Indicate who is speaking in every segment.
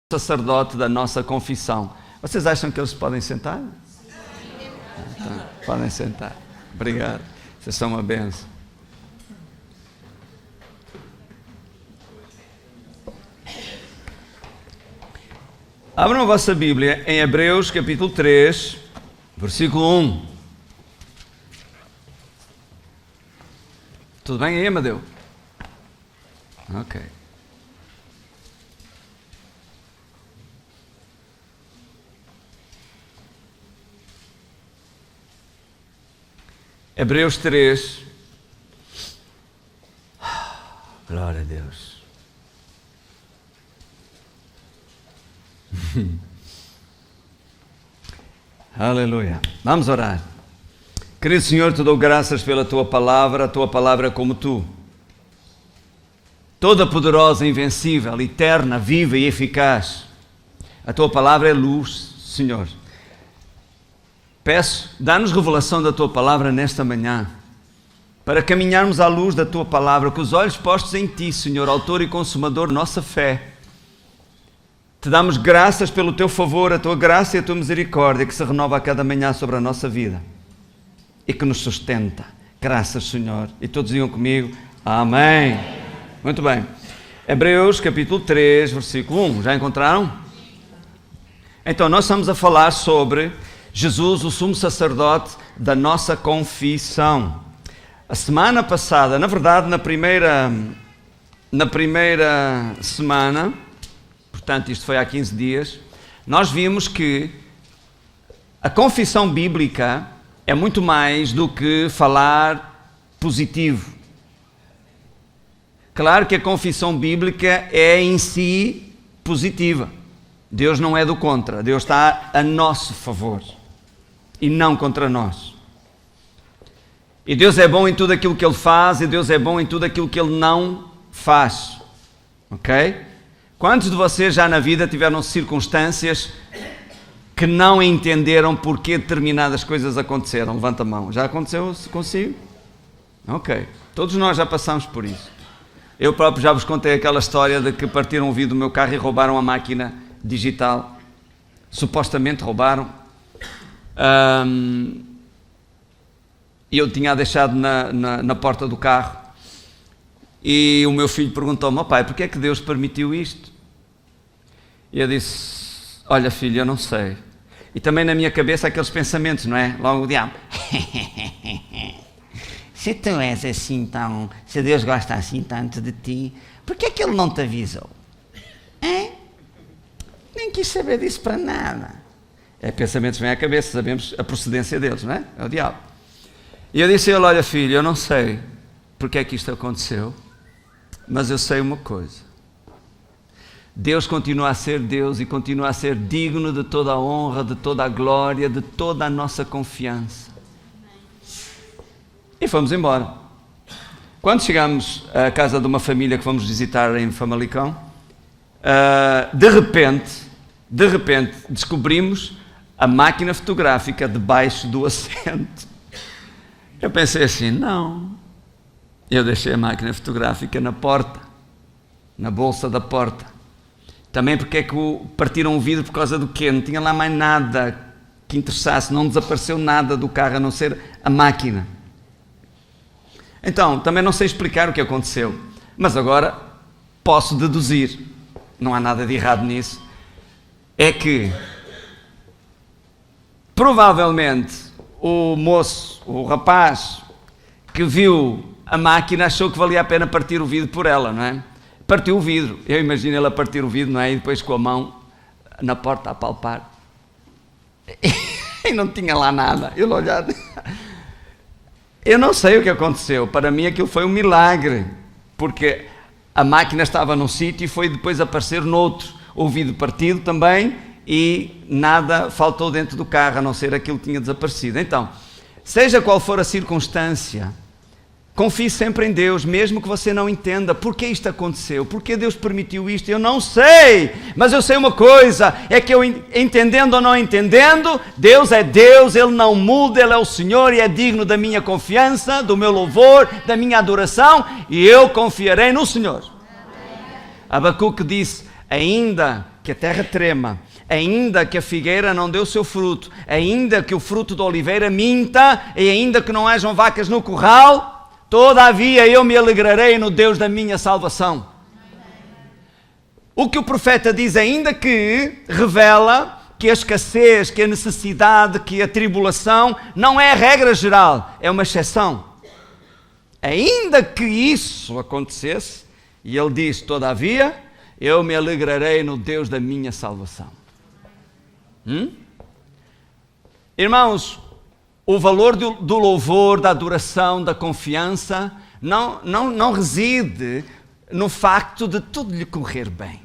Speaker 1: sacerdote da nossa confissão. Vocês acham que eles podem sentar? Então, podem sentar. Obrigado. Vocês são uma benção. Abram a vossa Bíblia em Hebreus capítulo 3, versículo 1. Tudo bem aí, Amadeu? Ok. Hebreus 3. Glória a Deus. Aleluia. Vamos orar. Querido Senhor, te dou graças pela Tua palavra. A Tua palavra é como Tu. Toda poderosa, invencível, eterna, viva e eficaz. A Tua palavra é luz, Senhor. Peço, dá-nos revelação da Tua palavra nesta manhã, para caminharmos à luz da Tua palavra, com os olhos postos em Ti, Senhor, autor e consumador da nossa fé. Te damos graças pelo Teu favor, a Tua graça e a Tua misericórdia, que se renova a cada manhã sobre a nossa vida e que nos sustenta. Graças, Senhor. E todos digam comigo, amém. Muito bem. Hebreus capítulo 3, versículo 1. Já encontraram? Então, nós estamos a falar sobre Jesus, o sumo sacerdote da nossa confissão. A semana passada, na verdade, na primeira semana, portanto isto foi há 15 dias, nós vimos que a confissão bíblica é muito mais do que falar positivo. Claro que a confissão bíblica é em si positiva. Deus não é do contra, Deus está a nosso favor e não contra nós. E Deus é bom em tudo aquilo que Ele faz, e Deus é bom em tudo aquilo que Ele não faz. Ok? Quantos de vocês já na vida tiveram circunstâncias que não entenderam porque determinadas coisas aconteceram? Levanta a mão. Já aconteceu consigo? Ok. Todos nós já passamos por isso. Eu próprio já vos contei aquela história de que partiram o vidro do meu carro e roubaram a máquina digital. Supostamente roubaram. E eu tinha deixado na porta do carro, e o meu filho perguntou-me: pai, porque é que Deus permitiu isto? E eu disse: olha, filho, eu não sei. E também na minha cabeça aqueles pensamentos, não é? Logo o diabo: se tu és assim tão, se Deus gosta assim tanto de ti, porque é que Ele não te avisou? Hein? Nem quis saber disso para nada. Pensamentos vêm à cabeça, sabemos a procedência deles, não é? É o diabo. E eu disse a ele: olha, filho, eu não sei porque é que isto aconteceu, mas eu sei uma coisa: Deus continua a ser Deus e continua a ser digno de toda a honra, de toda a glória, de toda a nossa confiança. E fomos embora. Quando chegamos à casa de uma família que fomos visitar em Famalicão, de repente descobrimos a máquina fotográfica debaixo do assento. Eu pensei assim: não. Eu deixei a máquina fotográfica na porta, na bolsa da porta. Também porque é que partiram o vidro por causa do quê? Não tinha lá mais nada que interessasse, não desapareceu nada do carro a não ser a máquina. Então, também não sei explicar o que aconteceu, mas agora posso deduzir, não há nada de errado nisso, é que provavelmente o moço, o rapaz que viu a máquina achou que valia a pena partir o vidro por ela, não é? Partiu o vidro. Eu imagino ele a partir o vidro, não é? E depois com a mão na porta a palpar. E não tinha lá nada. Ele olhava. Eu não sei o que aconteceu. Para mim aquilo foi um milagre, porque a máquina estava num sítio e foi depois aparecer noutro. O vidro partido também, e nada faltou dentro do carro, a não ser aquilo que tinha desaparecido. Então, seja qual for a circunstância, confie sempre em Deus, mesmo que você não entenda porque isto aconteceu, porque Deus permitiu isto. Eu não sei, mas eu sei uma coisa, é que eu, entendendo ou não entendendo, Deus é Deus, Ele não muda, Ele é o Senhor e é digno da minha confiança, do meu louvor, da minha adoração, e eu confiarei no Senhor. Abacuque disse: ainda que a terra trema, ainda que a figueira não dê o seu fruto, ainda que o fruto da oliveira minta, e ainda que não hajam vacas no curral, todavia eu me alegrarei no Deus da minha salvação. O que o profeta diz, ainda que revela que a escassez, que a necessidade, que a tribulação não é a regra geral, é uma exceção. Ainda que isso acontecesse, e ele diz, todavia, eu me alegrarei no Deus da minha salvação. Irmãos, o valor do louvor, da adoração, da confiança, não reside no facto de tudo lhe correr bem.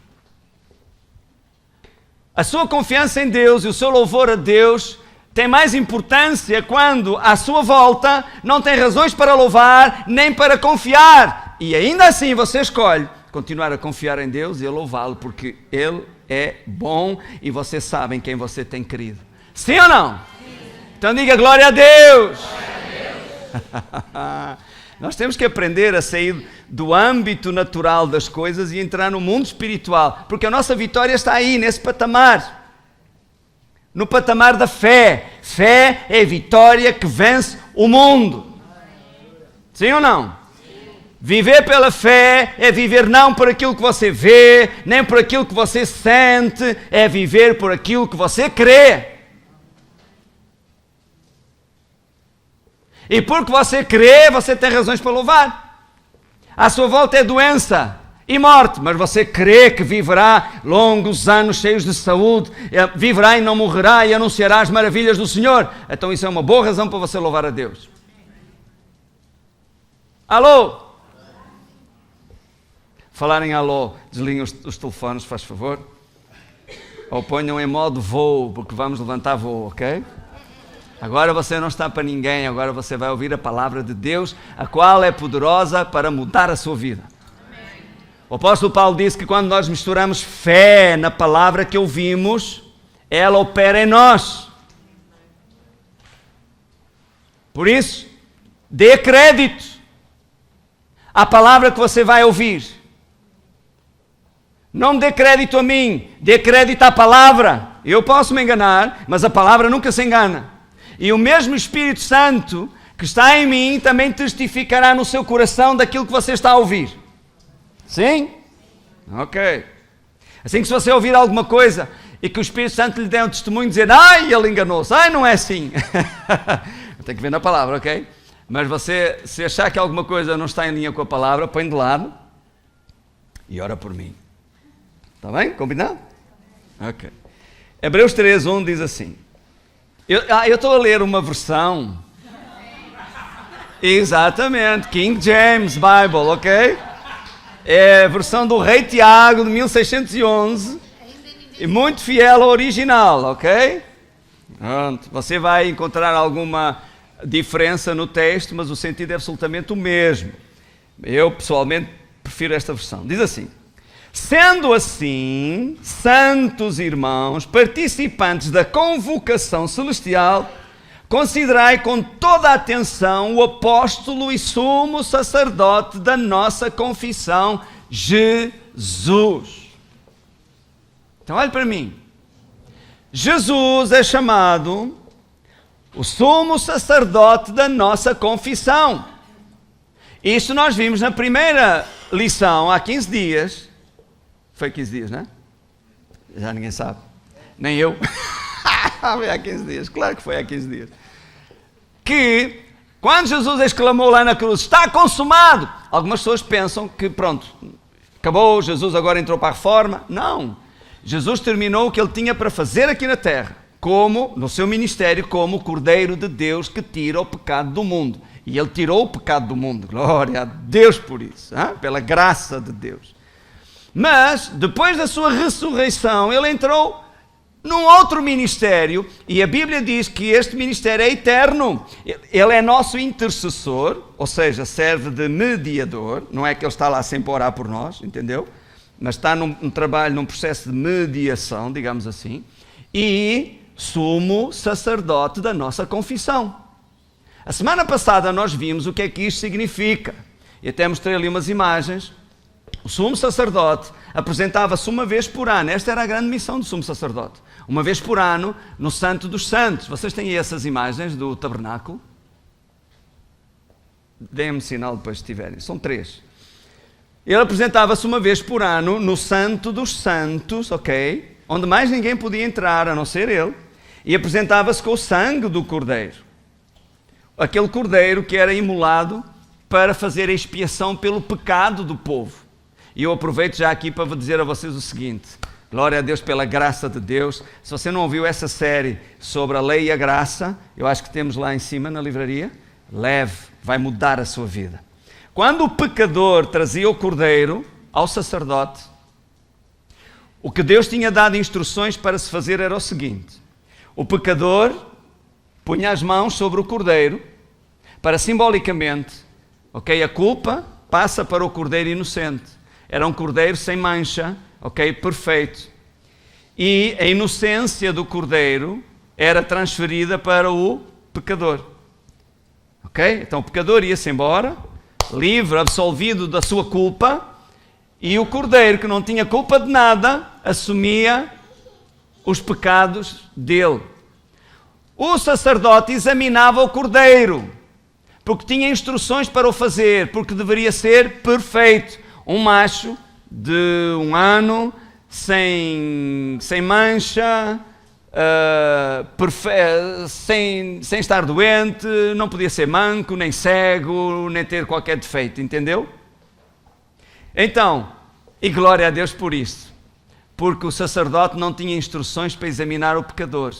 Speaker 1: A sua confiança em Deus e o seu louvor a Deus tem mais importância quando à sua volta não tem razões para louvar nem para confiar. E ainda assim você escolhe continuar a confiar em Deus e a louvá-lo porque Ele é bom e você sabe em quem você tem crido. Sim ou não? Sim. Então diga glória a Deus! Glória a Deus. Nós temos que aprender a sair do âmbito natural das coisas e entrar no mundo espiritual, porque a nossa vitória está aí, nesse patamar. No patamar da fé. Fé é a vitória que vence o mundo. Sim ou não? Viver pela fé é viver não por aquilo que você vê, nem por aquilo que você sente, é viver por aquilo que você crê. E porque você crê, você tem razões para louvar. À sua volta é doença e morte, mas você crê que viverá longos anos cheios de saúde, viverá e não morrerá e anunciará as maravilhas do Senhor. Então isso é uma boa razão para você louvar a Deus. Alô? Falar em alô, desliguem os telefones, faz favor. Ou ponham em modo voo, porque vamos levantar voo, ok? Agora você não está para ninguém, agora você vai ouvir a palavra de Deus, a qual é poderosa para mudar a sua vida. O apóstolo Paulo disse que quando nós misturamos fé na palavra que ouvimos, ela opera em nós. Por isso, dê crédito à palavra que você vai ouvir. Não me dê crédito a mim, dê crédito à palavra. Eu posso me enganar, mas a palavra nunca se engana. E o mesmo Espírito Santo que está em mim também testificará no seu coração daquilo que você está a ouvir. Sim? Ok. Assim que se você ouvir alguma coisa e que o Espírito Santo lhe der um testemunho dizer, ai, ele enganou-se, ai, não é assim. Tem que ver na palavra, ok? Mas você, se achar que alguma coisa não está em linha com a palavra, põe de lado e ora por mim. Está bem? Combinado? Ok. Hebreus 3:1 diz assim. Eu estou a ler uma versão. Exatamente, King James Bible, ok? É a versão do Rei Tiago de 1611 e muito fiel ao original, ok? Pronto. Você vai encontrar alguma diferença no texto, mas o sentido é absolutamente o mesmo. Eu pessoalmente prefiro esta versão. Diz assim: sendo assim, santos irmãos, participantes da convocação celestial, considerai com toda a atenção o apóstolo e sumo sacerdote da nossa confissão, Jesus. Então olhe para mim. Jesus é chamado o sumo sacerdote da nossa confissão. Isso nós vimos na primeira lição, há 15 dias. Foi 15 dias, não é? Já ninguém sabe. Nem eu. Foi há 15 dias. Claro que foi há 15 dias. Que, quando Jesus exclamou lá na cruz, está consumado, algumas pessoas pensam que, pronto, acabou, Jesus agora entrou para a reforma. Não. Jesus terminou o que ele tinha para fazer aqui na terra, como, no seu ministério, como o Cordeiro de Deus que tira o pecado do mundo. E ele tirou o pecado do mundo. Glória a Deus por isso, hein? Pela graça de Deus. Mas, depois da sua ressurreição, ele entrou num outro ministério, e a Bíblia diz que este ministério é eterno. Ele é nosso intercessor, ou seja, serve de mediador. Não é que ele está lá sempre a orar por nós, entendeu? Mas está num trabalho, num processo de mediação, digamos assim, e sumo sacerdote da nossa confissão. A semana passada nós vimos o que é que isto significa, e até mostrei ali umas imagens. O sumo sacerdote apresentava-se uma vez por ano. Esta era a grande missão do sumo sacerdote. Uma vez por ano, no Santo dos Santos. Vocês têm aí essas imagens do tabernáculo? Deem-me sinal depois se tiverem. São 3. Ele apresentava-se uma vez por ano no Santo dos Santos, ok? Onde mais ninguém podia entrar, a não ser ele. E apresentava-se com o sangue do cordeiro. Aquele cordeiro que era imolado para fazer a expiação pelo pecado do povo. E eu aproveito já aqui para dizer a vocês o seguinte: glória a Deus pela graça de Deus. Se você não ouviu essa série sobre a lei e a graça, eu acho que temos lá em cima na livraria, leve, vai mudar a sua vida. Quando o pecador trazia o cordeiro ao sacerdote, o que Deus tinha dado instruções para se fazer era o seguinte: o pecador punha as mãos sobre o cordeiro para simbolicamente, ok, a culpa passa para o cordeiro inocente. Era um cordeiro sem mancha, ok, perfeito. E a inocência do cordeiro era transferida para o pecador. Ok? Então o pecador ia-se embora, livre, absolvido da sua culpa, e o cordeiro, que não tinha culpa de nada, assumia os pecados dele. O sacerdote examinava o cordeiro, porque tinha instruções para o fazer, porque deveria ser perfeito. Um macho de 1 ano, sem mancha, sem estar doente, não podia ser manco, nem cego, nem ter qualquer defeito, entendeu? Então, e glória a Deus por isso, porque o sacerdote não tinha instruções para examinar o pecador.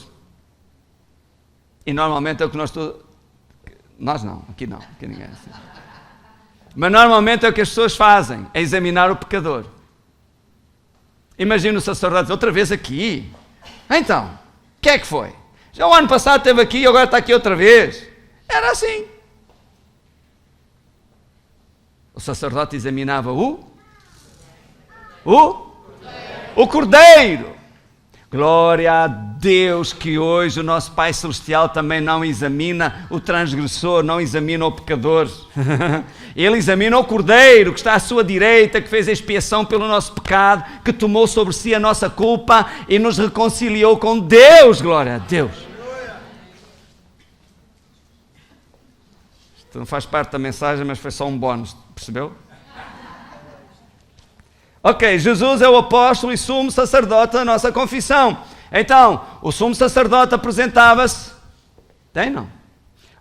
Speaker 1: E normalmente é o que nós não, aqui ninguém é assim. Mas normalmente é o que as pessoas fazem, é examinar o pecador. Imagina o sacerdote outra vez aqui. Então, o que é que foi? Já o ano passado esteve aqui e agora está aqui outra vez. Era assim. O sacerdote examinava o cordeiro. Glória a Deus que hoje o nosso Pai Celestial também não examina o transgressor, não examina o pecador. Ele examina o cordeiro que está à sua direita, que fez a expiação pelo nosso pecado, que tomou sobre si a nossa culpa e nos reconciliou com Deus. Glória a Deus. Isto não faz parte da mensagem, mas foi só um bónus, percebeu? Ok, Jesus é o apóstolo e sumo sacerdote da nossa confissão. Então, o sumo sacerdote apresentava-se,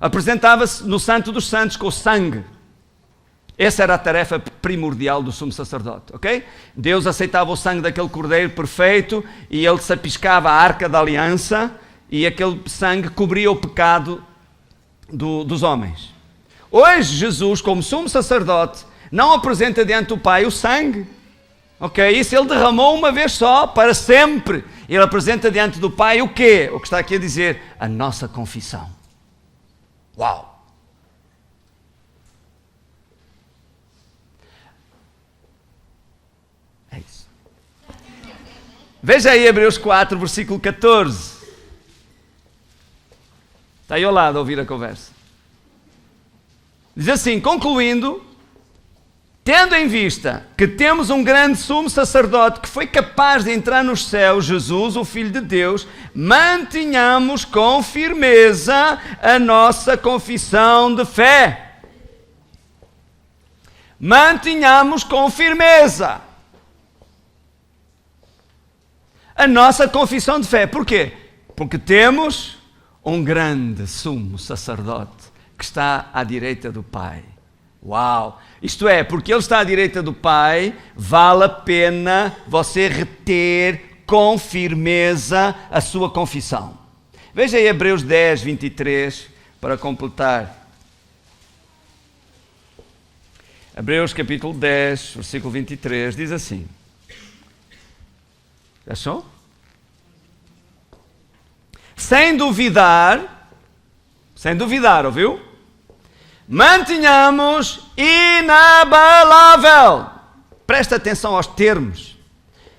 Speaker 1: apresentava-se no Santo dos Santos com o sangue. Essa era a tarefa primordial do sumo sacerdote, ok? Deus aceitava o sangue daquele cordeiro perfeito e ele sapiscava a arca da aliança e aquele sangue cobria o pecado dos homens. Hoje, Jesus, como sumo sacerdote, não apresenta diante do Pai o sangue. Ok, isso ele derramou uma vez só, para sempre. Ele apresenta diante do Pai o quê? O que está aqui a dizer? A nossa confissão. Uau! É isso. Veja aí Hebreus 4, versículo 14. Está aí ao lado a ouvir a conversa. Diz assim, concluindo: tendo em vista que temos um grande sumo sacerdote que foi capaz de entrar nos céus, Jesus, o Filho de Deus, mantenhamos com firmeza a nossa confissão de fé. Mantenhamos com firmeza a nossa confissão de fé. Porquê? Porque temos um grande sumo sacerdote que está à direita do Pai. Uau! Isto é, porque ele está à direita do Pai, vale a pena você reter com firmeza a sua confissão. Veja aí Hebreus 10, 23, para completar. Hebreus capítulo 10, versículo 23, diz assim. Achou? Sem duvidar, ouviu? Mantenhamos inabalável. Presta atenção aos termos.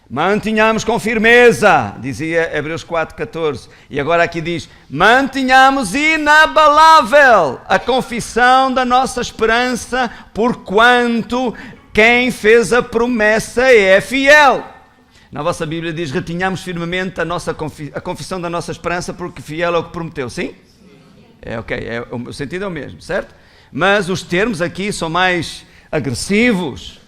Speaker 1: Mantenhamos com firmeza, dizia Hebreus 4,14. E agora aqui diz, mantenhamos inabalável a confissão da nossa esperança, porquanto quem fez a promessa é fiel. Na vossa Bíblia diz: retenhamos firmemente a confissão da nossa esperança, porque fiel é o que prometeu. Sim? É ok, o sentido é o mesmo, certo? Mas os termos aqui são mais agressivos.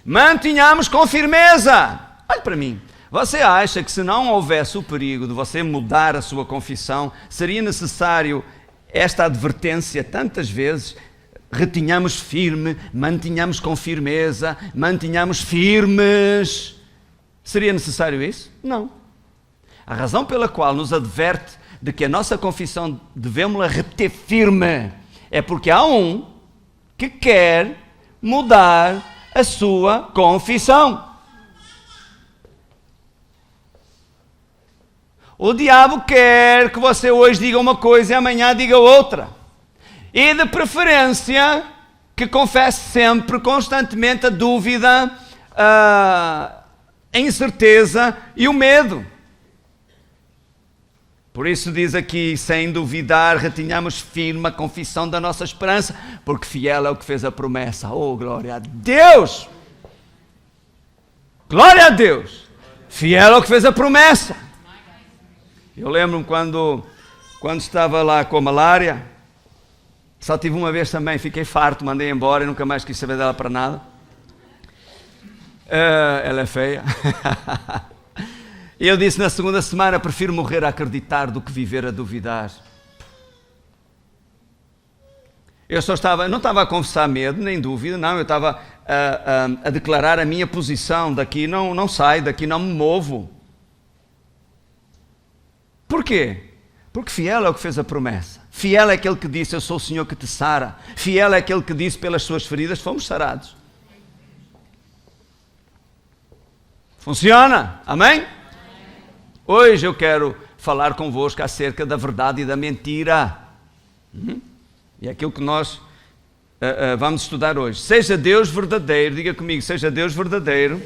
Speaker 1: Mantenhamos com firmeza. Olhe para mim. Você acha que se não houvesse o perigo de você mudar a sua confissão, seria necessário esta advertência tantas vezes? Retenhamos firme, mantenhamos com firmeza, mantenhamos firmes. Seria necessário isso? Não. A razão pela qual nos adverte de que a nossa confissão devemos-la reter firme é porque há um que quer mudar a sua confissão. O diabo quer que você hoje diga uma coisa e amanhã diga outra. E de preferência que confesse sempre, constantemente, a dúvida, a incerteza e o medo. Por isso diz aqui, sem duvidar, retenhamos firme a confissão da nossa esperança, porque fiel é o que fez a promessa. Oh, glória a Deus! Glória a Deus! Fiel é o que fez a promessa. Eu lembro-me quando estava lá com a malária, só tive uma vez também, fiquei farto, mandei embora e nunca mais quis saber dela para nada. Ela é feia. E eu disse na segunda semana: prefiro morrer a acreditar do que viver a duvidar. Eu não estava a confessar medo, nem dúvida, não, eu estava a declarar a minha posição: daqui não saio, daqui não me movo. Por quê? Porque fiel é o que fez a promessa. Fiel é aquele que disse: eu sou o Senhor que te sara. Fiel é aquele que disse: pelas suas feridas fomos sarados. Funciona? Amém? Hoje eu quero falar convosco acerca da verdade e da mentira. E é aquilo que nós vamos estudar hoje. Seja Deus verdadeiro, diga comigo: seja Deus verdadeiro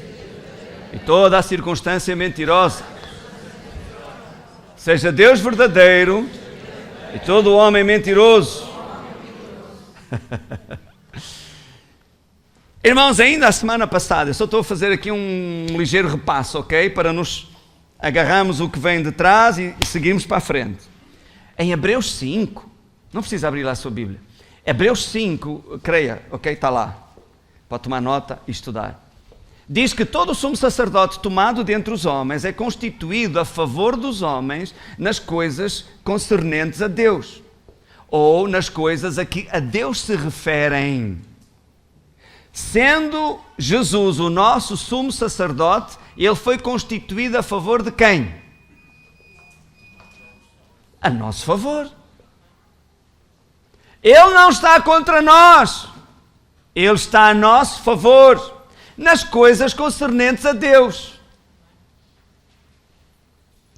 Speaker 1: e toda a circunstância mentirosa. Seja Deus verdadeiro e todo o homem mentiroso. Irmãos, ainda a semana passada, eu só estou a fazer aqui um ligeiro repasso, ok? Para nos agarrarmos o que vem de trás e seguirmos para a frente. Em Hebreus 5, não precisa abrir lá a sua Bíblia. Hebreus 5, creia, ok? Está lá. Pode tomar nota e estudar. Diz que todo o sumo sacerdote tomado dentre os homens é constituído a favor dos homens nas coisas concernentes a Deus, ou nas coisas a que a Deus se referem. Sendo Jesus o nosso sumo sacerdote, ele foi constituído a favor de quem? A nosso favor. Ele não está contra nós, ele está a nosso favor nas coisas concernentes a Deus.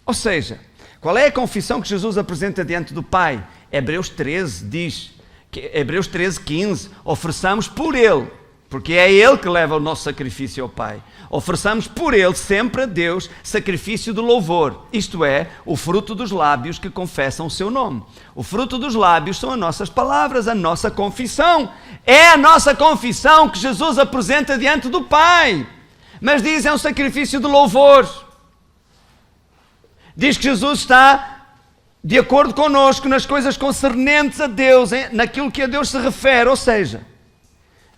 Speaker 1: Ou seja, qual é a confissão que Jesus apresenta diante do Pai? Hebreus 13 diz, Hebreus 13, 15, ofereçamos por Ele, porque é Ele que leva o nosso sacrifício ao Pai. Ofereçamos por Ele sempre a Deus sacrifício de louvor, isto é, o fruto dos lábios que confessam o seu nome. O fruto dos lábios são as nossas palavras, a nossa confissão. É a nossa confissão que Jesus apresenta diante do Pai. Mas diz, é um sacrifício de louvor. Diz que Jesus está de acordo conosco nas coisas concernentes a Deus, naquilo que a Deus se refere, ou seja,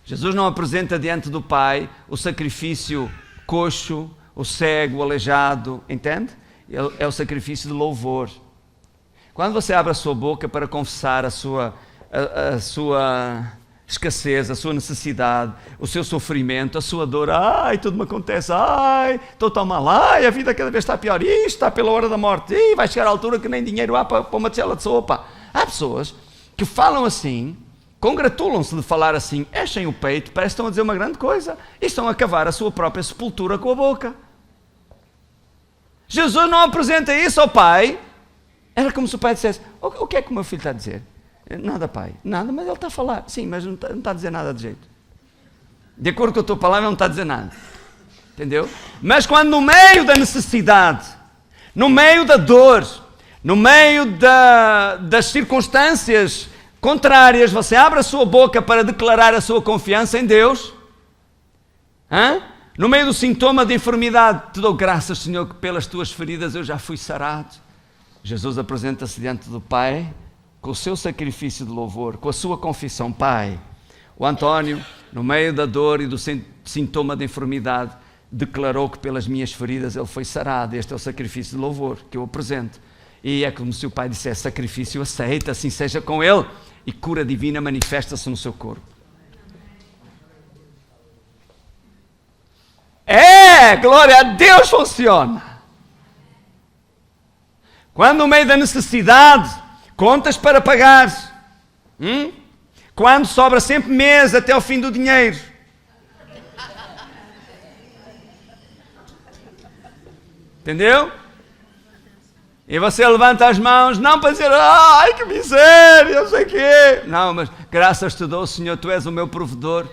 Speaker 1: Jesus não apresenta diante do Pai o sacrifício coxo, o cego, o aleijado, entende? É o sacrifício de louvor. Quando você abre a sua boca para confessar a sua escassez, a sua necessidade, o seu sofrimento, a sua dor, ai, tudo me acontece, ai, estou tão mal, ai, a vida cada vez está pior, está pela hora da morte, vai chegar à altura que nem dinheiro há para uma tigela de sopa. Há pessoas que falam assim, congratulam-se de falar assim, enchem o peito, parece que estão a dizer uma grande coisa e estão a cavar a sua própria sepultura com a boca. Jesus não apresenta isso ao Pai. Era como se o Pai dissesse, o que é que o meu filho está a dizer? Nada, Pai, nada, mas ele está a falar. Sim, mas não está a dizer nada de jeito. De acordo com a tua palavra, ele não está a dizer nada. Entendeu? Mas quando no meio da necessidade, no meio da dor, no meio das circunstâncias contrárias, você abre a sua boca para declarar a sua confiança em Deus, no meio do sintoma de enfermidade, te dou graças, Senhor, que pelas tuas feridas eu já fui sarado. Jesus apresenta-se diante do Pai com o seu sacrifício de louvor, com a sua confissão. Pai, o António, no meio da dor e do sintoma de enfermidade, declarou que pelas minhas feridas ele foi sarado. Este é o sacrifício de louvor que eu apresento. E é como se o Pai dissesse: sacrifício aceita, assim seja com ele, e cura divina manifesta-se no seu corpo. Glória a Deus, funciona. Quando no meio da necessidade, contas para pagar, quando sobra sempre mês até o fim do dinheiro, entendeu? E você levanta as mãos, não para dizer: ai que miséria, eu sei quê. Não, mas graças te dou, Senhor, tu és o meu provedor,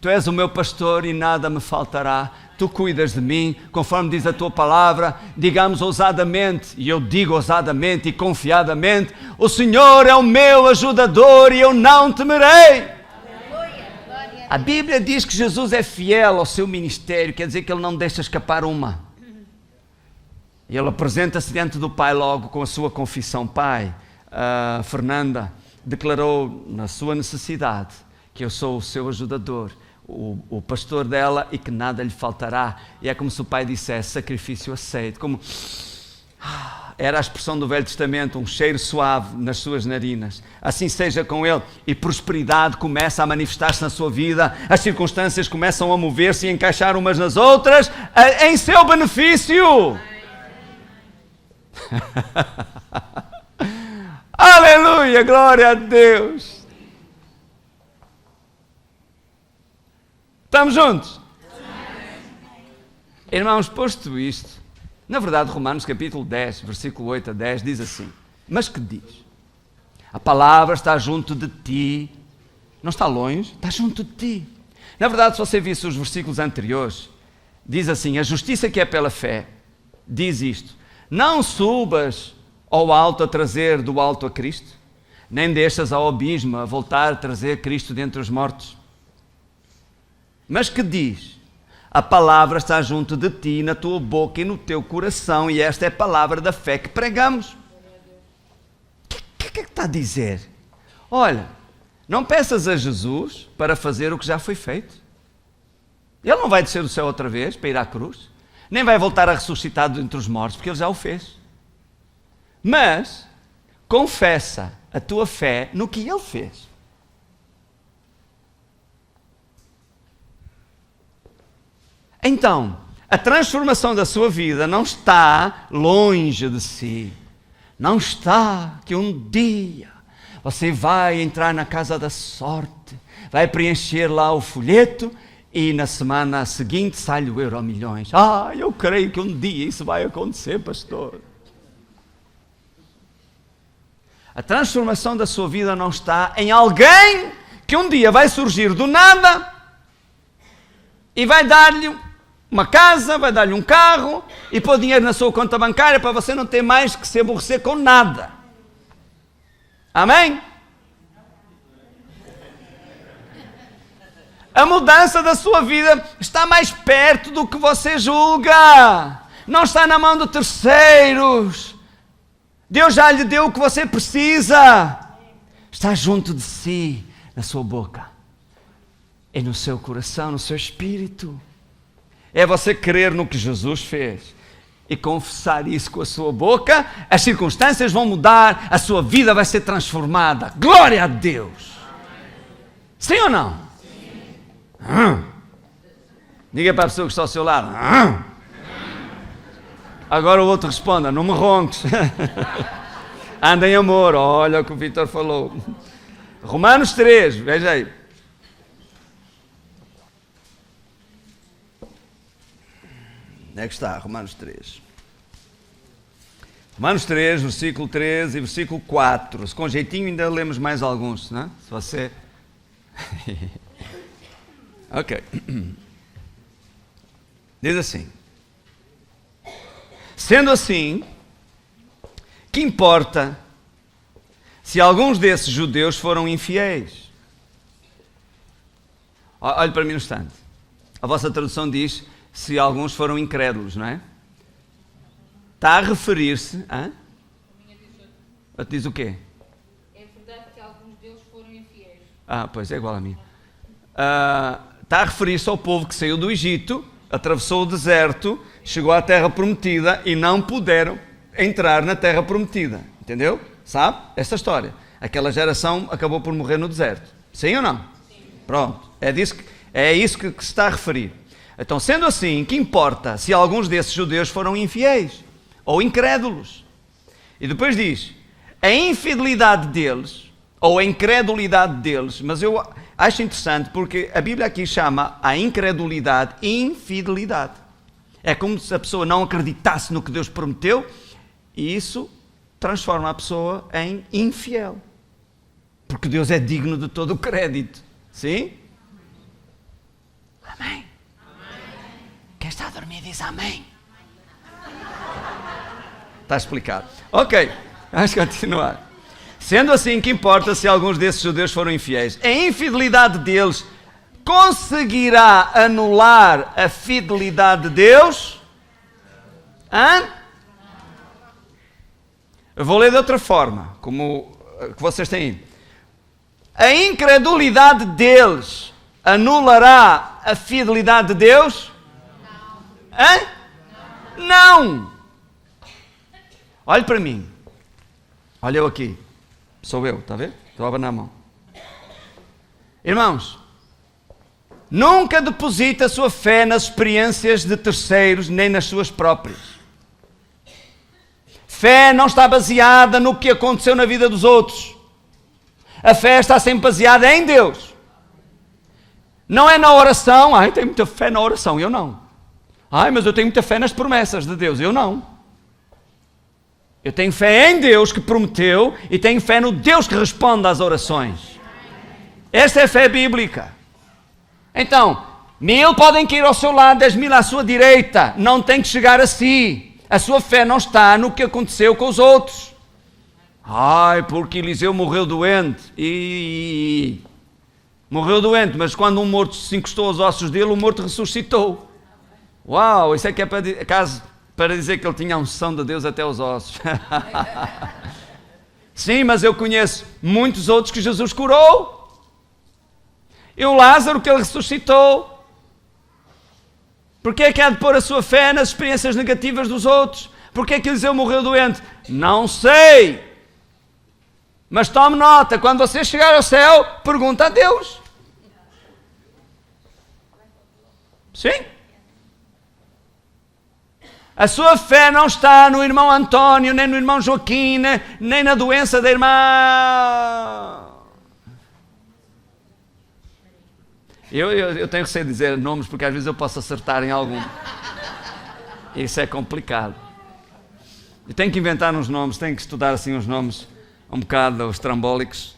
Speaker 1: tu és o meu pastor e nada me faltará. Tu cuidas de mim, conforme diz a tua palavra. Digamos ousadamente, e eu digo ousadamente e confiadamente: o Senhor é o meu ajudador e eu não temerei. A Bíblia diz que Jesus é fiel ao seu ministério, quer dizer que ele não deixa escapar uma. E ele apresenta-se diante do Pai logo com a sua confissão. Pai, a Fernanda declarou na sua necessidade que eu sou o seu ajudador, o pastor dela, e que nada lhe faltará. E é como se o Pai dissesse: sacrifício aceito. Como era a expressão do Velho Testamento, um cheiro suave nas suas narinas. Assim seja com ele. E prosperidade começa a manifestar-se na sua vida. As circunstâncias começam a mover-se e encaixar umas nas outras em seu benefício. Aleluia, glória a Deus. Estamos juntos? Irmãos, posto isto, na verdade Romanos capítulo 10, versículo 8 a 10 diz assim: mas que diz? A palavra está junto de ti, não está longe, está junto de ti. Na verdade, se você visse os versículos anteriores, diz assim: a justiça que é pela fé diz isto: não subas ao alto a trazer do alto a Cristo, nem deixas ao abismo a voltar a trazer Cristo dentre os mortos. Mas que diz? A palavra está junto de ti, na tua boca e no teu coração, e esta é a palavra da fé que pregamos. O que é que está a dizer? Olha, não peças a Jesus para fazer o que já foi feito. Ele não vai descer do céu outra vez para ir à cruz, nem vai voltar a ressuscitar dentre os mortos, porque ele já o fez. Mas confessa a tua fé no que ele fez. Então, a transformação da sua vida não está longe de si. Não está que um dia você vai entrar na casa da sorte, vai preencher lá o folheto e na semana seguinte sai-lhe o Euromilhões. Eu creio que um dia isso vai acontecer, pastor. A transformação da sua vida não está em alguém que um dia vai surgir do nada e vai dar-lhe uma casa, vai dar-lhe um carro e pôr dinheiro na sua conta bancária para você não ter mais que se aborrecer com nada. Amém? A mudança da sua vida está mais perto do que você julga. Não está na mão de terceiros. Deus já lhe deu o que você precisa. Está junto de si, na sua boca, e no seu coração, no seu espírito. É você crer no que Jesus fez e confessar isso com a sua boca. As circunstâncias vão mudar, a sua vida vai ser transformada. Glória a Deus! Sim ou não? Sim. Diga para a pessoa que está ao seu lado. Agora o outro responda: não me ronques. Anda em amor. Olha o que o Vitor falou. Romanos 3, veja aí. Onde é que está? Romanos 3. Romanos 3, versículo 13 e versículo 4. Se com jeitinho ainda lemos mais alguns, não é? Se você... Ok. Diz assim: sendo assim, que importa se alguns desses judeus foram infiéis. Olhe para mim no instante. A vossa tradução diz se alguns foram incrédulos, não é? Está a referir-se a... Diz o quê?
Speaker 2: É verdade que alguns deles foram infiéis.
Speaker 1: Pois é igual a mim. Está a referir-se ao povo que saiu do Egito, atravessou o deserto, chegou à terra prometida e não puderam entrar na terra prometida. Entendeu? Sabe? Esta história. Aquela geração acabou por morrer no deserto. Sim ou não? Sim. Pronto. É isso que se está a referir. Então, sendo assim, que importa se alguns desses judeus foram infiéis ou incrédulos? E depois diz, a infidelidade deles, ou a incredulidade deles, mas eu acho interessante porque a Bíblia aqui chama a incredulidade infidelidade. É como se a pessoa não acreditasse no que Deus prometeu e isso transforma a pessoa em infiel. Porque Deus é digno de todo o crédito. Sim? Amém. Quem está a dormir diz amém. Está explicado. Ok, vamos continuar. Sendo assim, que importa se alguns desses judeus foram infiéis? A infidelidade deles conseguirá anular a fidelidade de Deus? Eu vou ler de outra forma, como que vocês têm aí. A incredulidade deles anulará a fidelidade de Deus? Não! Olhe para mim. Olha eu aqui. Sou eu, está a ver? Estou a abanar a mão. Irmãos, nunca deposite a sua fé nas experiências de terceiros, nem nas suas próprias. Fé não está baseada no que aconteceu na vida dos outros. A fé está sempre baseada em Deus. Não é na oração. Eu tenho muita fé na oração. Eu não. Mas eu tenho muita fé nas promessas de Deus. Eu não. Eu tenho fé em Deus que prometeu e tenho fé no Deus que responde às orações. Esta é a fé bíblica. Então, 1000 podem cair ao seu lado, 10.000 à sua direita. Não tem que chegar a si. A sua fé não está no que aconteceu com os outros. Porque Eliseu morreu doente. Morreu doente, mas quando um morto se encostou aos ossos dele, o morto ressuscitou. Uau, isso é que é para dizer que ele tinha a unção de Deus até os ossos. Sim, mas eu conheço muitos outros que Jesus curou. E o Lázaro que ele ressuscitou. Porquê é que há de pôr a sua fé nas experiências negativas dos outros? Porquê é que Eliseu morreu doente? Não sei. Mas tome nota, quando você chegar ao céu, pergunta a Deus. Sim? A sua fé não está no irmão António, nem no irmão Joaquim, nem na doença da irmã. Eu tenho receio de dizer nomes, porque às vezes eu posso acertar em algum. Isso é complicado. Eu tenho que inventar uns nomes, tenho que estudar assim uns nomes um bocado estrambólicos.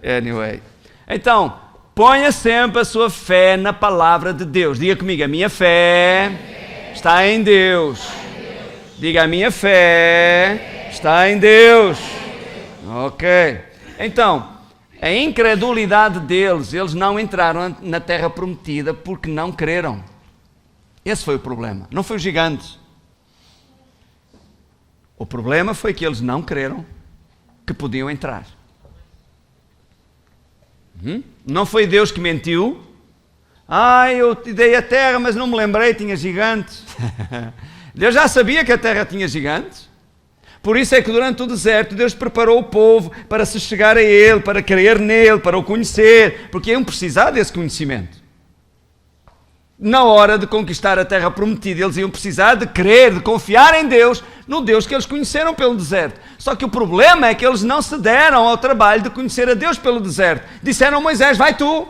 Speaker 1: Anyway. Então, ponha sempre a sua fé na palavra de Deus. Diga comigo, a minha fé está em Deus. Diga, a minha fé está em Deus. Ok. Então, a incredulidade deles, eles não entraram na terra prometida porque não creram. Esse foi o problema. Não foi os gigantes. O problema foi que eles não creram que podiam entrar. Não foi Deus que mentiu. Eu te dei a terra, mas não me lembrei, tinha gigantes. Deus já sabia que a terra tinha gigantes. Por isso é que durante o deserto Deus preparou o povo para se chegar a Ele, para crer nele, para o conhecer, porque iam precisar desse conhecimento. Na hora de conquistar a terra prometida, eles iam precisar de crer, de confiar em Deus, no Deus que eles conheceram pelo deserto. Só que o problema é que eles não se deram ao trabalho de conhecer a Deus pelo deserto. Disseram a Moisés, vai tu,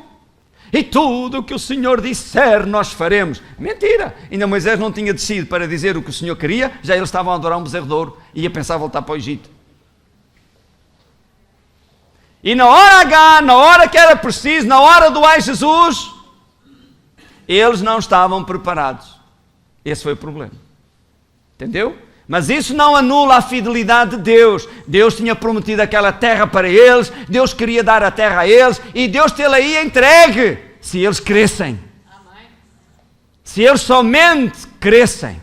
Speaker 1: e tudo o que o Senhor disser nós faremos. Mentira! Ainda Moisés não tinha descido para dizer o que o Senhor queria, já eles estavam a adorar um bezerro de ouro e ia pensar voltar para o Egito. E na hora H, na hora que era preciso, na hora do ai Jesus, eles não estavam preparados. Esse foi o problema. Entendeu? Mas isso não anula a fidelidade de Deus. Deus tinha prometido aquela terra para eles, Deus queria dar a terra a eles, e Deus tê-la aí entregue, se eles crescem.
Speaker 2: Amém.
Speaker 1: Se eles somente crescem.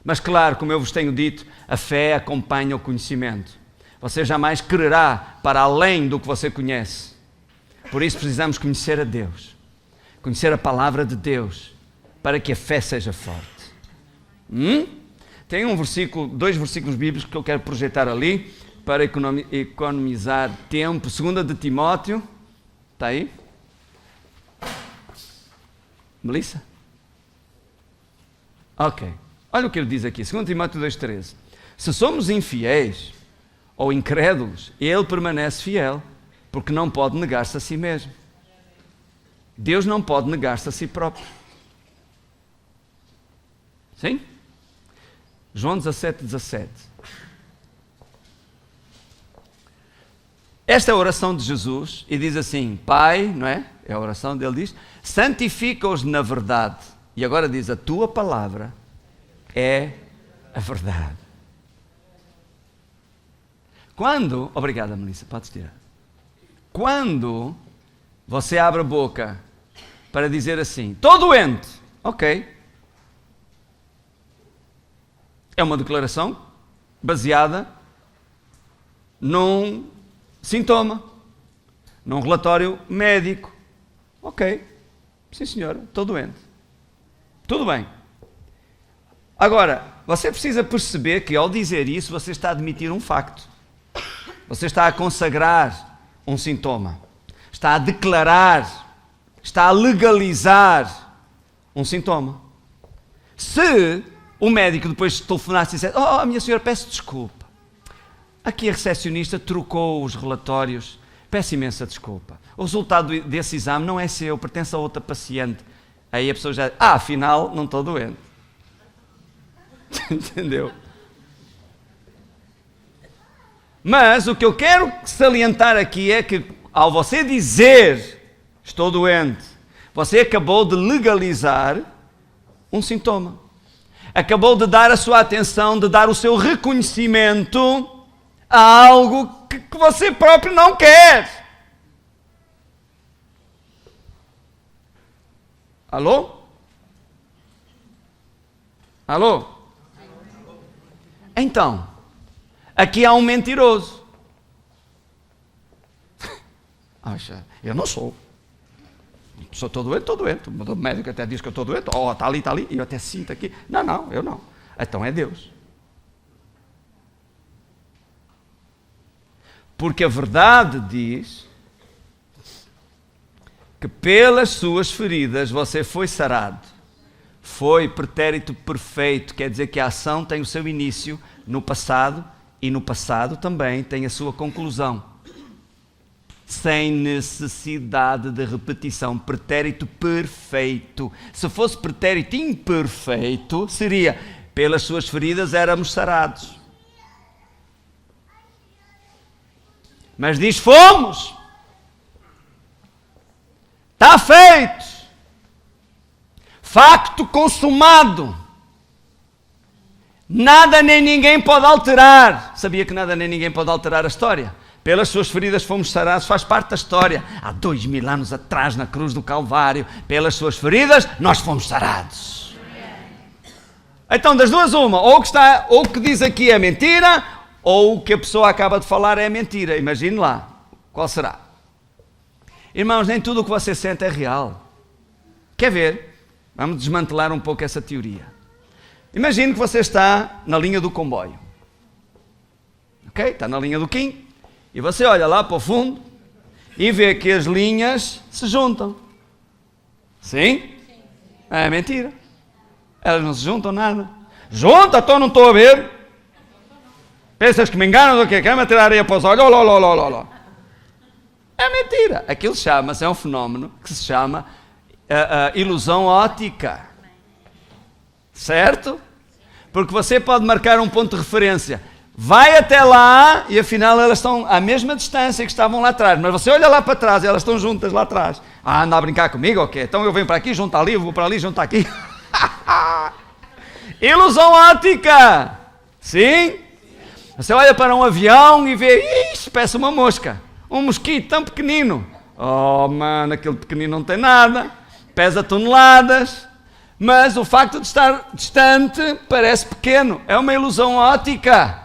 Speaker 1: Mas claro, como eu vos tenho dito, a fé acompanha o conhecimento. Você jamais crerá para além do que você conhece. Por isso precisamos conhecer a Deus, conhecer a palavra de Deus, para que a fé seja forte. Tem dois versículos bíblicos que eu quero projetar ali, para economizar tempo. 2 de Timóteo, está aí? Melissa? Ok. Olha o que ele diz aqui, 2 Timóteo 2,13. Se somos infiéis ou incrédulos, ele permanece fiel, porque não pode negar-se a si mesmo. Deus não pode negar-se a si próprio. Sim? João 17:17. Esta é a oração de Jesus e diz assim: Pai, não é? É a oração dele, diz: santifica-os na verdade. E agora diz: a tua palavra é a verdade. Quando, obrigada Melissa, podes tirar. Quando você abre a boca para dizer assim: estou doente, ok. É uma declaração baseada num sintoma, num relatório médico. Ok, sim senhora, estou doente. Tudo bem. Agora, você precisa perceber que ao dizer isso, você está a admitir um facto. Você está a consagrar um sintoma. Está a declarar, está a legalizar um sintoma. Se o médico depois telefonasse e dissesse: oh, minha senhora, peço desculpa. Aqui a recepcionista trocou os relatórios. Peço imensa desculpa. O resultado desse exame não é seu, pertence a outra paciente. Aí a pessoa já diz: afinal, não estou doente. Entendeu? Mas o que eu quero salientar aqui é que ao você dizer estou doente, você acabou de legalizar um sintoma. Acabou de dar a sua atenção, de dar o seu reconhecimento a algo que você próprio não quer. Alô? Alô? Então, aqui há um mentiroso. Eu não sou. Estou doente. O médico até diz que eu estou doente. Oh, está ali. E eu até sinto aqui. Não, eu não. Então é Deus. Porque a verdade diz que pelas suas feridas você foi sarado. Foi pretérito perfeito, quer dizer que a ação tem o seu início no passado e no passado também tem a sua conclusão. Sem necessidade de repetição. Pretérito perfeito. Se fosse pretérito imperfeito, seria: pelas suas feridas éramos sarados. Mas diz: fomos. Está feito. Facto consumado. Nada nem ninguém pode alterar. Sabia que nada nem ninguém pode alterar a história? Pelas suas feridas fomos sarados, faz parte da história. Há 2000 anos atrás, na cruz do Calvário, pelas suas feridas nós fomos sarados. Então, das duas uma, ou o que diz aqui é mentira, ou o que a pessoa acaba de falar é mentira. Imagine lá, qual será? Irmãos, nem tudo o que você sente é real. Quer ver? Vamos desmantelar um pouco essa teoria. Imagine que você está na linha do comboio. Ok? Está na linha do Quim. E você olha lá para o fundo e vê que as linhas se juntam. Sim? É mentira. Elas não se juntam nada. Junta, então não estou a ver. Pensas que me enganam do quê? Quer-me tirar areia para os olhos? Olá. É mentira. Aquilo chama-se, é um fenómeno que se chama ilusão óptica. Certo? Porque você pode marcar um ponto de referência. Vai até lá e afinal elas estão à mesma distância que estavam lá atrás. Mas você olha lá para trás e elas estão juntas lá atrás. Anda a brincar comigo? Ok. Então eu venho para aqui, junto ali, eu vou para ali, junto aqui. Ilusão óptica. Sim? Você olha para um avião e vê, ixi, parece uma mosca, um mosquito tão pequenino. Oh, mano, aquele pequenino não tem nada, pesa toneladas, mas o facto de estar distante parece pequeno. É uma ilusão óptica.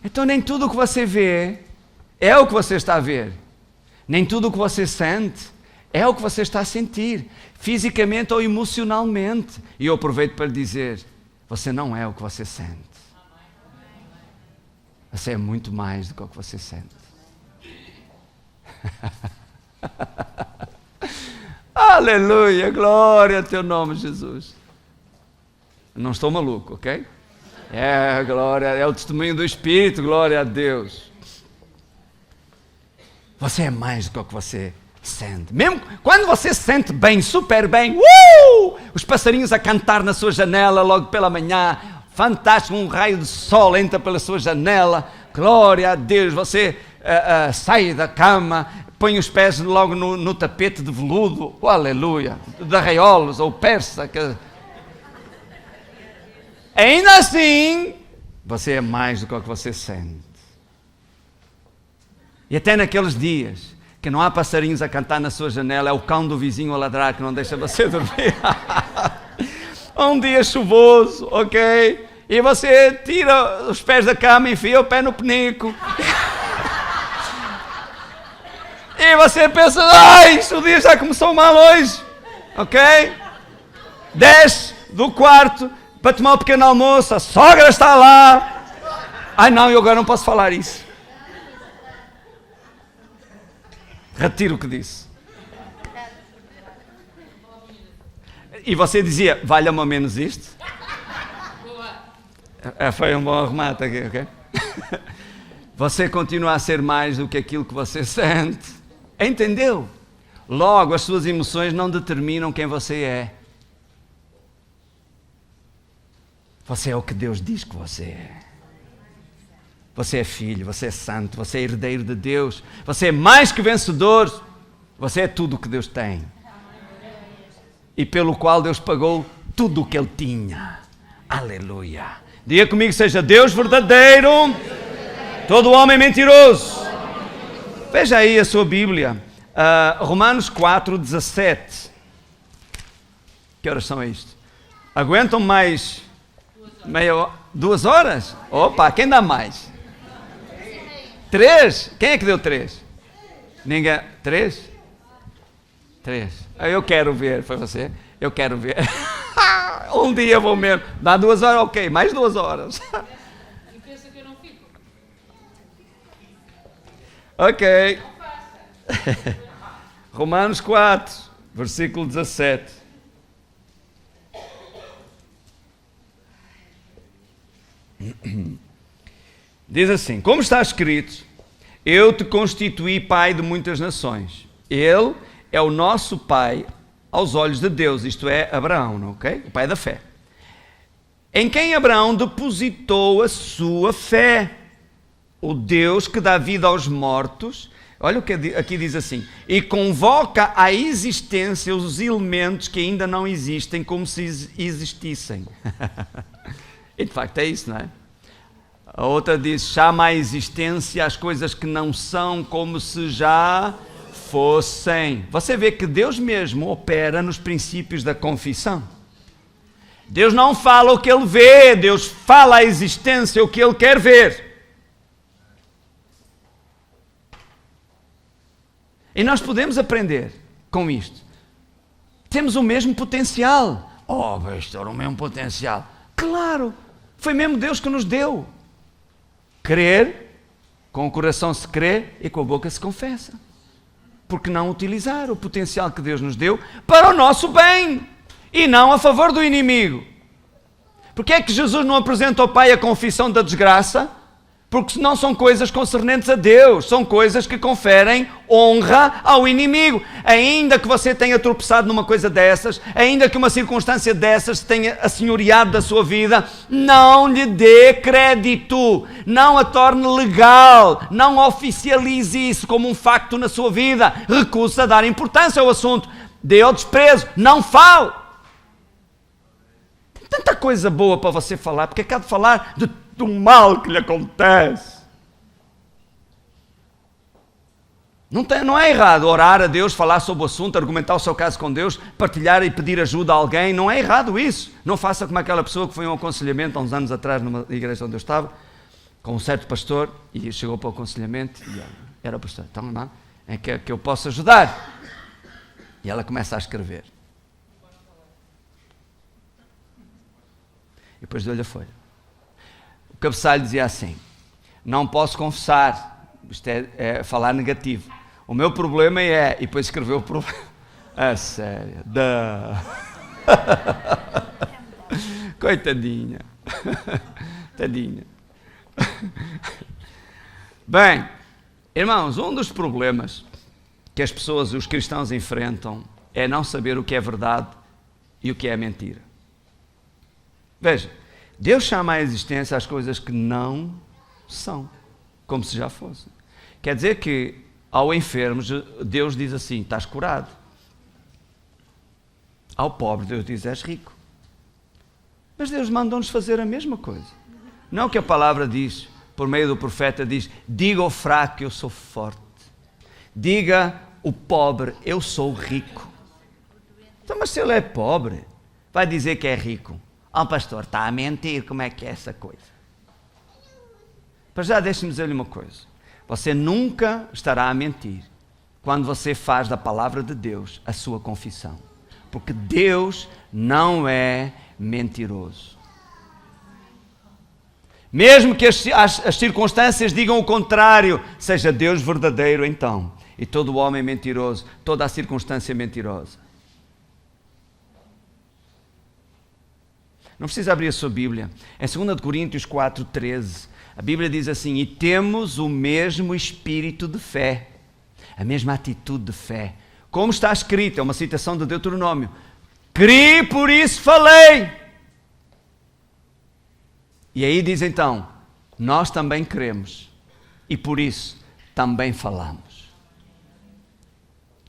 Speaker 1: Então nem tudo o que você vê é o que você está a ver. Nem tudo o que você sente é o que você está a sentir, fisicamente ou emocionalmente. E eu aproveito para lhe dizer, você não é o que você sente. Você é muito mais do que o que você sente. Aleluia, glória a teu nome, Jesus. Não estou maluco, ok? É, glória, é o testemunho do Espírito, glória a Deus. Você é mais do que o que você sente. Mesmo quando você se sente bem, super bem, os passarinhos a cantar na sua janela logo pela manhã, fantástico, um raio de sol entra pela sua janela, glória a Deus, você sai da cama, põe os pés logo no tapete de veludo, aleluia, de arraiolos ou persa, ainda assim, você é mais do que o que você sente. E até naqueles dias que não há passarinhos a cantar na sua janela, é o cão do vizinho a ladrar que não deixa você dormir. Um dia chuvoso, ok? E você tira os pés da cama e enfia o pé no penico. E você pensa, ai, o dia já começou mal hoje, ok? Desce do quarto para tomar um pequeno almoço, a sogra está lá. Ai não, eu agora não posso falar isso. Retiro o que disse. E você dizia, valha-me ao menos isto. Foi um bom arremate aqui, ok? Você continua a ser mais do que aquilo que você sente. Entendeu? Logo, as suas emoções não determinam quem você é. Você é o que Deus diz que você é. Você é filho, você é santo, você é herdeiro de Deus, você é mais que vencedor, você é tudo o que Deus tem. E pelo qual Deus pagou tudo o que Ele tinha. Aleluia. Diga comigo, seja Deus verdadeiro, todo homem mentiroso. Veja aí a sua Bíblia, Romanos 4, 17. Que horas são isto? Aguentam mais meia hora? 2 horas? Opa, quem dá mais? 3? Quem é que deu 3? Ninguém? 3? 3. Eu quero ver, foi você? Eu quero ver. Um dia vou mesmo. Dá 2 horas, ok, mais 2 horas.
Speaker 2: E pensa que eu não fico.
Speaker 1: Ok. Romanos 4, versículo 17. Diz assim, como está escrito, eu te constituí pai de muitas nações. Ele é o nosso pai aos olhos de Deus, isto é, Abraão, não, ok? O pai da fé. Em quem Abraão depositou a sua fé. O Deus que dá vida aos mortos. Olha o que aqui diz assim, e convoca à existência os elementos que ainda não existem como se existissem. E de facto é isso, não é? A outra diz, chama à existência as coisas que não são como se já fossem. Você vê que Deus mesmo opera nos princípios da confissão. Deus não fala o que Ele vê, Deus fala a existência, o que Ele quer ver. E nós podemos aprender com isto. Temos o mesmo potencial. Oh, pastor, o mesmo potencial. Claro, foi mesmo Deus que nos deu. Crer, com o coração se crê e com a boca se confessa. Por que não utilizar o potencial que Deus nos deu para o nosso bem e não a favor do inimigo? Porque é que Jesus não apresenta ao Pai a confissão da desgraça? Porque não são coisas concernentes a Deus, são coisas que conferem honra ao inimigo. Ainda que você tenha tropeçado numa coisa dessas, ainda que uma circunstância dessas tenha assenhoreado da sua vida, não lhe dê crédito, não a torne legal, não oficialize isso como um facto na sua vida, recusa a dar importância ao assunto. dê ao desprezo, não fale. Tem tanta coisa boa para você falar, porque acaba de falar do mal que lhe acontece. Não é errado orar a Deus, falar sobre o assunto, argumentar o seu caso com Deus, partilhar e pedir ajuda a alguém, não é errado isso. Não faça como aquela pessoa que foi a um aconselhamento há uns anos atrás numa igreja onde eu estava, com um certo pastor, e chegou para o aconselhamento e era o pastor, então irmão, é que eu posso ajudar. E ela começa a escrever. E depois deu-lhe a folha. O cabeçalho dizia assim: não posso confessar, isto é falar negativo. O meu problema é... E depois escreveu o problema. A sério. Coitadinha. Tadinha. Bem, irmãos, um dos problemas que as pessoas, os cristãos enfrentam é não saber o que é verdade e o que é mentira. Veja, Deus chama à existência as coisas que não são, como se já fossem. Quer dizer que ao enfermo, Deus diz assim: estás curado. Ao pobre, Deus diz: és rico. Mas Deus mandou-nos fazer a mesma coisa. Não que a palavra diz, por meio do profeta, diz: diga ao fraco, eu sou forte. Diga o pobre, eu sou rico. Então, mas se ele é pobre, vai dizer que é rico. Pastor, está a mentir, como é que é essa coisa? Para já, deixe-me dizer-lhe uma coisa. Você nunca estará a mentir quando você faz da palavra de Deus a sua confissão. Porque Deus não é mentiroso. Mesmo que as circunstâncias digam o contrário, seja Deus verdadeiro então, e todo o homem mentiroso, toda a circunstância mentirosa. Não precisa abrir a sua Bíblia. É 2 Coríntios 4:13. A Bíblia diz assim: e temos o mesmo espírito de fé, a mesma atitude de fé. Como está escrito, é uma citação de Deuteronômio: criei, por isso falei. E aí diz então: nós também cremos e por isso também falamos.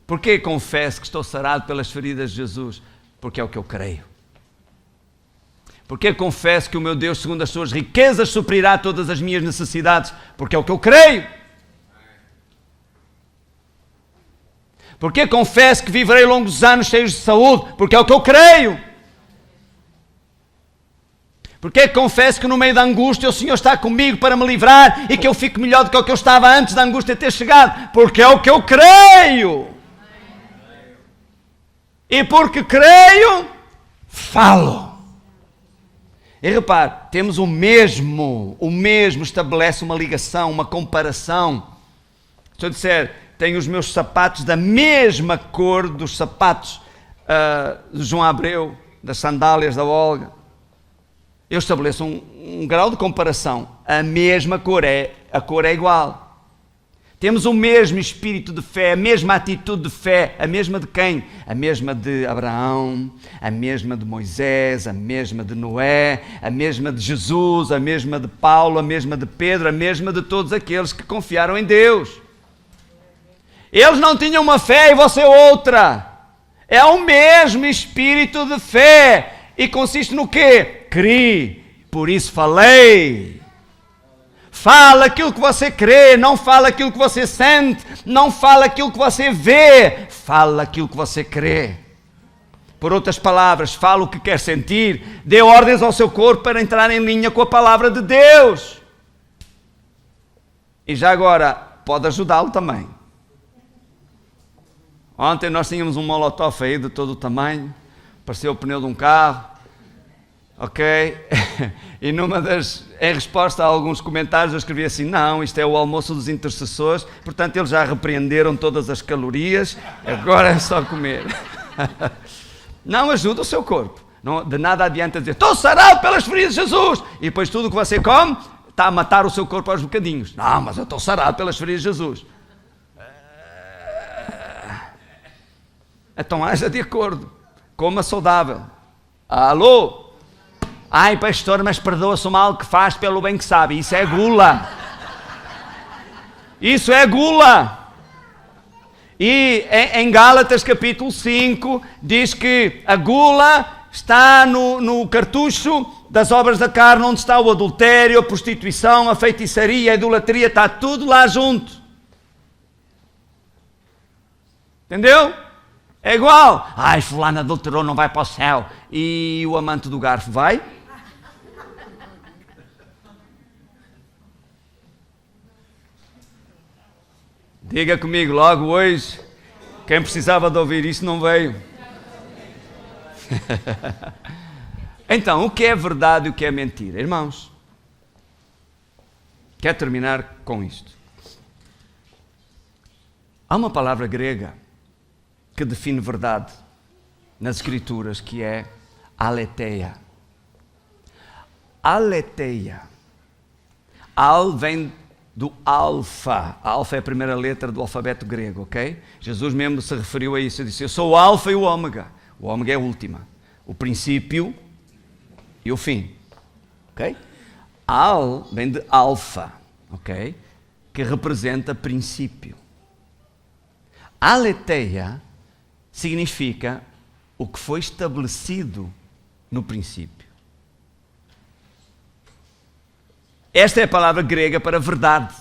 Speaker 1: Porquê confesso que estou sarado pelas feridas de Jesus? Porque é o que eu creio. Porquê confesso que o meu Deus, segundo as suas riquezas, suprirá todas as minhas necessidades? Porque é o que eu creio. Porquê confesso que viverei longos anos cheios de saúde? Porque é o que eu creio. Porquê confesso que no meio da angústia o Senhor está comigo para me livrar e que eu fico melhor do que o que eu estava antes da angústia ter chegado? Porque é o que eu creio. E porque creio, falo. E repare, temos o mesmo estabelece uma ligação, uma comparação. Se eu disser, tenho os meus sapatos da mesma cor dos sapatos de João Abreu, das sandálias da Olga, eu estabeleço um grau de comparação. A mesma cor, a cor é igual. Temos o mesmo espírito de fé, a mesma atitude de fé, a mesma de quem? A mesma de Abraão, a mesma de Moisés, a mesma de Noé, a mesma de Jesus, a mesma de Paulo, a mesma de Pedro, a mesma de todos aqueles que confiaram em Deus. Eles não tinham uma fé e você outra. É o mesmo espírito de fé. E consiste no quê? Criei, por isso falei. Fala aquilo que você crê, não fala aquilo que você sente, não fala aquilo que você vê, fala aquilo que você crê. Por outras palavras, fala o que quer sentir, dê ordens ao seu corpo para entrar em linha com a palavra de Deus. E já agora, pode ajudá-lo também. Ontem nós tínhamos um molotov aí de todo o tamanho, parecia o pneu de um carro. Ok? E em resposta a alguns comentários eu escrevi assim: não, isto é o almoço dos intercessores, portanto eles já repreenderam todas as calorias, agora é só comer. Não ajuda o seu corpo. Não, de nada adianta dizer, estou sarado pelas feridas de Jesus, e depois tudo o que você come está a matar o seu corpo aos bocadinhos. Não, mas eu estou sarado pelas feridas de Jesus. Então haja de acordo, coma saudável. Alô? Ai, pastor, mas perdoa-se o mal que faz pelo bem que sabe. Isso é gula. Isso é gula. E em Gálatas capítulo 5 diz que a gula está no cartucho das obras da carne, onde está o adultério, a prostituição, a feitiçaria, a idolatria, está tudo lá junto. Entendeu? É igual. Ai, fulano adulterou, não vai para o céu. E o amante do garfo vai? Diga comigo logo hoje, quem precisava de ouvir isso não veio. Então, o que é verdade e o que é mentira? Irmãos, quero terminar com isto. Há uma palavra grega que define verdade nas Escrituras, que é aletheia. Aletheia. Al vem do alfa. A alfa é a primeira letra do alfabeto grego, ok? Jesus mesmo se referiu a isso. Ele disse, eu sou o alfa e o ômega. O ômega é a última. O princípio e o fim. Ok? Al vem de alfa, ok? Que representa princípio. Aletheia significa o que foi estabelecido no princípio. Esta é a palavra grega para verdade.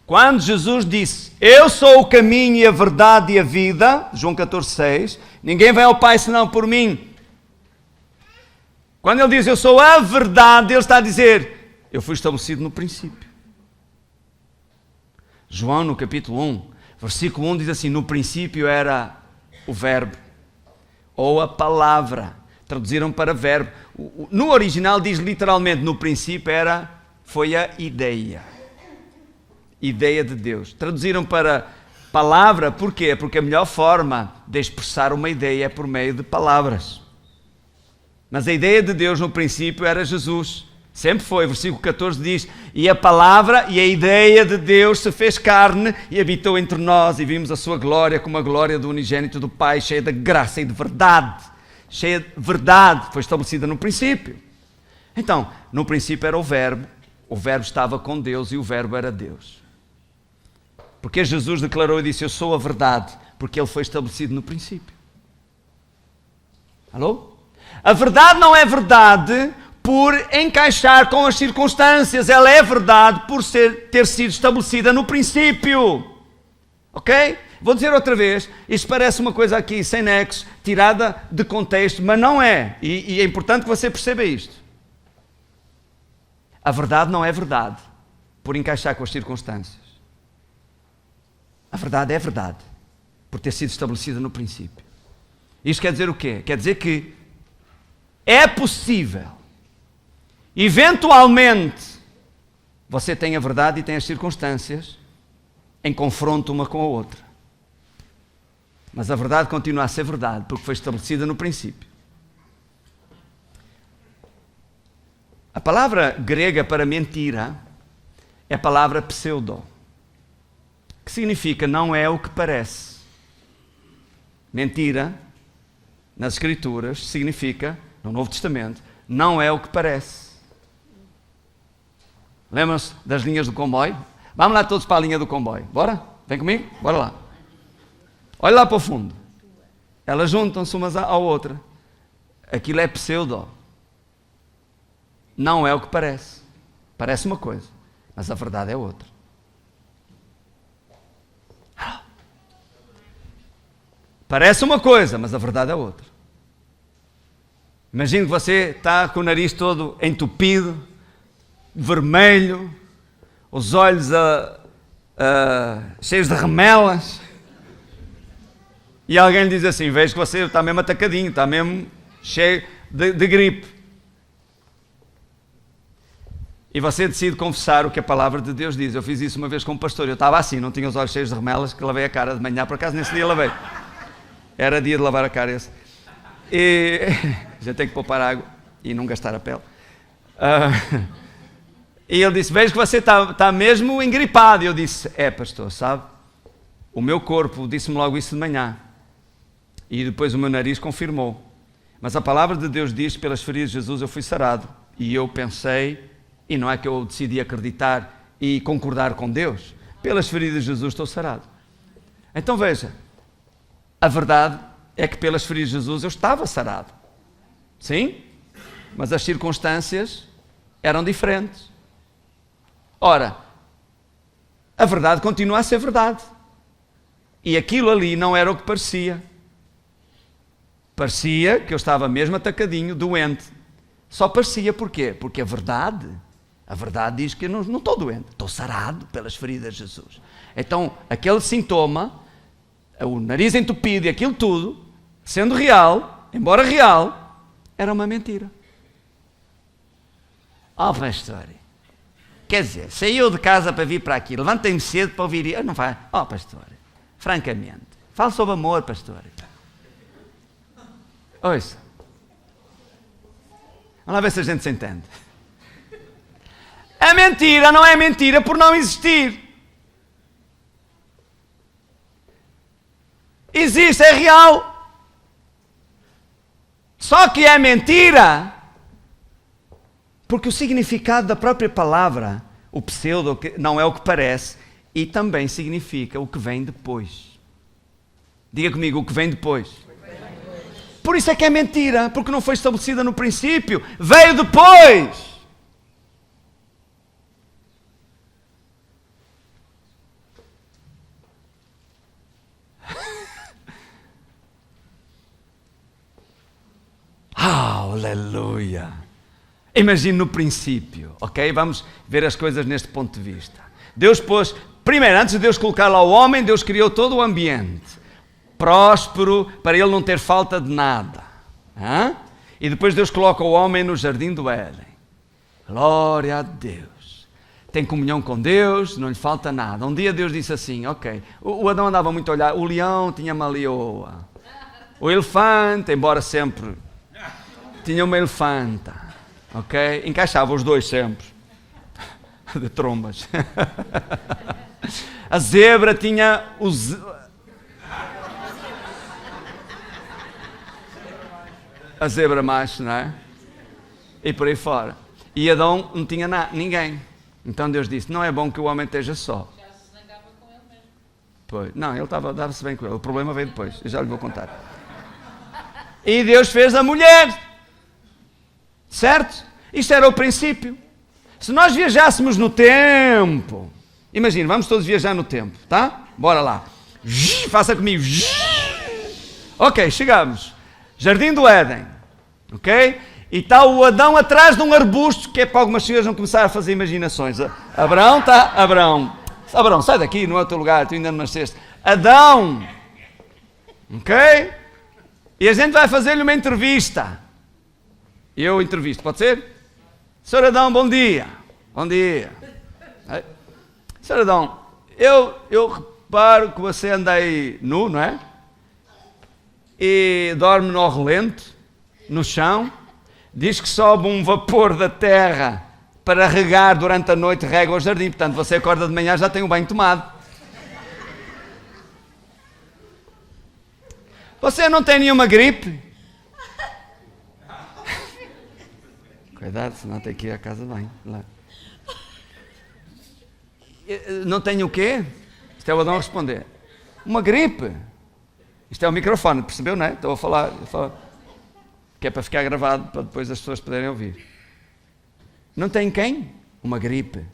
Speaker 1: Quando Jesus disse, eu sou o caminho e a verdade e a vida, João 14,6, ninguém vai ao Pai senão por mim. Quando ele diz, eu sou a verdade, ele está a dizer, eu fui estabelecido no princípio. João, no capítulo 1, versículo 1 diz assim, no princípio era o verbo, ou a palavra, traduziram para verbo. No original diz literalmente, no princípio foi a ideia de Deus. Traduziram para palavra, porquê? Porque a melhor forma de expressar uma ideia é por meio de palavras. Mas a ideia de Deus no princípio era Jesus. Sempre foi. Versículo 14 diz, e a palavra e a ideia de Deus se fez carne e habitou entre nós e vimos a sua glória como a glória do unigênito do Pai, cheia de graça e de verdade. Cheia de verdade. Foi estabelecida no princípio. Então, no princípio era o verbo estava com Deus e o verbo era Deus. Porque Jesus declarou e disse, eu sou a verdade, porque ele foi estabelecido no princípio. Alô? A verdade não é verdade por encaixar com as circunstâncias, ela é verdade por ter sido estabelecida no princípio. Ok? Vou dizer outra vez, isto parece uma coisa aqui sem nexo, tirada de contexto, mas não é. E é importante que você perceba isto. A verdade não é verdade por encaixar com as circunstâncias. A verdade é verdade por ter sido estabelecida no princípio. Isto quer dizer o quê? Quer dizer que é possível, eventualmente, você tem a verdade e tem as circunstâncias em confronto uma com a outra. Mas a verdade continua a ser verdade porque foi estabelecida no princípio. A palavra grega para mentira é a palavra pseudo, que significa não é o que parece. Mentira, nas Escrituras, significa, no Novo Testamento, não é o que parece. Lembram-se das linhas do comboio? Vamos lá todos para a linha do comboio. Bora? Vem comigo? Bora lá. Olha lá para o fundo. Elas juntam-se umas à outra. Aquilo é pseudo. Não é o que parece. Parece uma coisa, mas a verdade é outra. Parece uma coisa, mas a verdade é outra. Imagine que você está com o nariz todo entupido, vermelho, os olhos cheios de remelas, e alguém lhe diz assim, vejo que você está mesmo atacadinho, está mesmo cheio de gripe. E você decide confessar o que a palavra de Deus diz. Eu fiz isso uma vez com um pastor, eu estava assim, não tinha os olhos cheios de remelas, que lavei a cara de manhã, por acaso nesse dia lavei. Era dia de lavar a cara esse. E a gente tem que poupar água e não gastar a pele. E ele disse, vejo que você está mesmo engripado. E eu disse, pastor, sabe? O meu corpo disse-me logo isso de manhã. E depois o meu nariz confirmou. Mas a palavra de Deus diz que pelas feridas de Jesus eu fui sarado. E eu pensei, e não é que eu decidi acreditar e concordar com Deus, pelas feridas de Jesus estou sarado. Então veja, a verdade é que pelas feridas de Jesus eu estava sarado. Sim? Mas as circunstâncias eram diferentes. Ora, a verdade continua a ser verdade. E aquilo ali não era o que parecia. Parecia que eu estava mesmo atacadinho, doente. Só parecia, porquê? Porque a verdade diz que eu não estou doente, estou sarado pelas feridas de Jesus. Então, aquele sintoma, o nariz entupido e aquilo tudo, sendo real, embora real, era uma mentira. Pastor, quer dizer, saiu de casa para vir para aqui, levantei-me cedo para ouvir, não vai, pastor, francamente, fala sobre amor, pastor. Ouça, vamos lá ver se a gente se entende. A mentira não é mentira por não existir. Existe, é real. Só que é mentira porque o significado da própria palavra, o pseudo, não é o que parece, e também significa o que vem depois. Diga comigo, o que vem depois. Por isso é que é mentira, porque não foi estabelecida no princípio, veio depois. Aleluia! Imagine no princípio, ok? Vamos ver as coisas neste ponto de vista. Deus pôs, primeiro, antes de Deus colocar lá o homem, Deus criou todo o ambiente próspero, para ele não ter falta de nada. E depois Deus coloca o homem no jardim do Éden. Glória a Deus. Tem comunhão com Deus, não lhe falta nada. Um dia Deus disse assim, ok, o Adão andava muito a olhar, o leão tinha uma leoa, o elefante, embora sempre tinha uma elefanta, ok? Encaixava os dois sempre, de trombas. A zebra tinha os... A zebra macho, não é? E por aí fora. E Adão não tinha ninguém. Então Deus disse, não é bom que o homem esteja só.
Speaker 2: Já se zangava com ele mesmo.
Speaker 1: Pois. Não, ele dava-se bem com ele. O problema veio depois, eu já lhe vou contar. E Deus fez a mulher. Certo? Isto era o princípio. Se nós viajássemos no tempo, imagina, vamos todos viajar no tempo, tá? Bora lá. Faça comigo. Ok, chegamos. Jardim do Éden, ok? E está o Adão atrás de um arbusto, que é para algumas senhoras não começarem a fazer imaginações. Abraão, sai daqui, não é o teu lugar, tu ainda não nasceste. Adão, ok? E a gente vai fazer-lhe uma entrevista. Eu entrevisto, pode ser? Senhor Adão, bom dia. Bom dia. Senhor Adão, eu reparo que você anda aí nu, não é? E dorme no relento, no chão, diz que sobe um vapor da terra para regar durante a noite, rega o jardim, portanto você acorda de manhã já tem o banho tomado. Você não tem nenhuma gripe? Cuidado, senão tem que ir à casa de banho. Lá. Não tem o quê? Isto é o Adão a responder. Uma gripe. Isto é o microfone, percebeu, não é? Estou a falar, que é para ficar gravado, para depois as pessoas poderem ouvir. Não tem quem? Uma gripe.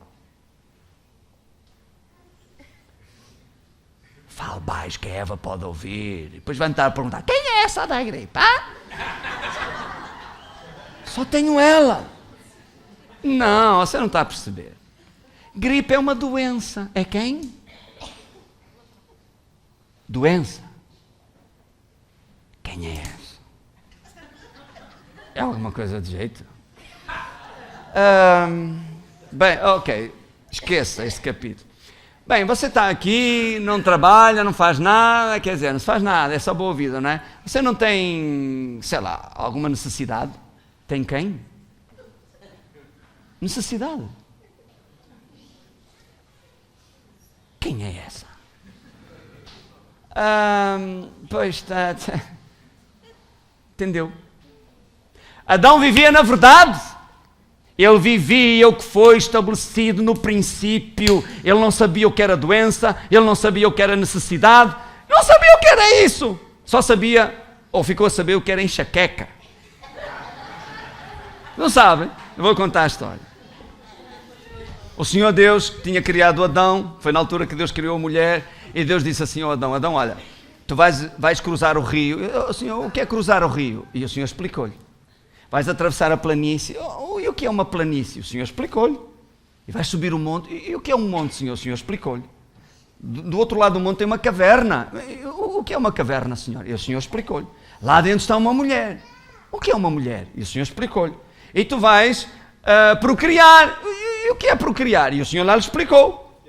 Speaker 1: Fale baixo que a Eva pode ouvir. E depois vai estar a perguntar, quem é essa da gripe? Só tenho ela. Não, você não está a perceber. Gripe é uma doença. É quem? Doença. Quem é essa? É alguma coisa de jeito? Bem, ok. Esqueça este capítulo. Bem, você está aqui, não trabalha, não faz nada, quer dizer, não se faz nada, é só boa vida, não é? Você não tem, sei lá, alguma necessidade? Tem quem? Necessidade. Quem é essa? Pois está. Entendeu? Adão vivia na verdade. Ele vivia o que foi estabelecido no princípio. Ele não sabia o que era doença, ele não sabia o que era necessidade. Não sabia o que era isso. Só sabia, ou ficou a saber o que era enxaqueca. Não sabem? Eu vou contar a história. O Senhor Deus tinha criado Adão, foi na altura que Deus criou a mulher, e Deus disse assim ao Adão: Adão, olha, tu vais cruzar o rio. Senhor, o que é cruzar o rio? E o Senhor explicou-lhe. Vais atravessar a planície. E o que é uma planície? O Senhor explicou-lhe. E vais subir o monte. E o que é um monte, Senhor? O Senhor explicou-lhe. Do outro lado do monte tem uma caverna. O que é uma caverna, Senhor? E o Senhor explicou-lhe. Lá dentro está uma mulher. O que é uma mulher? E o Senhor explicou-lhe. E tu vais procriar. E o que é procriar? E o Senhor lá lhe explicou.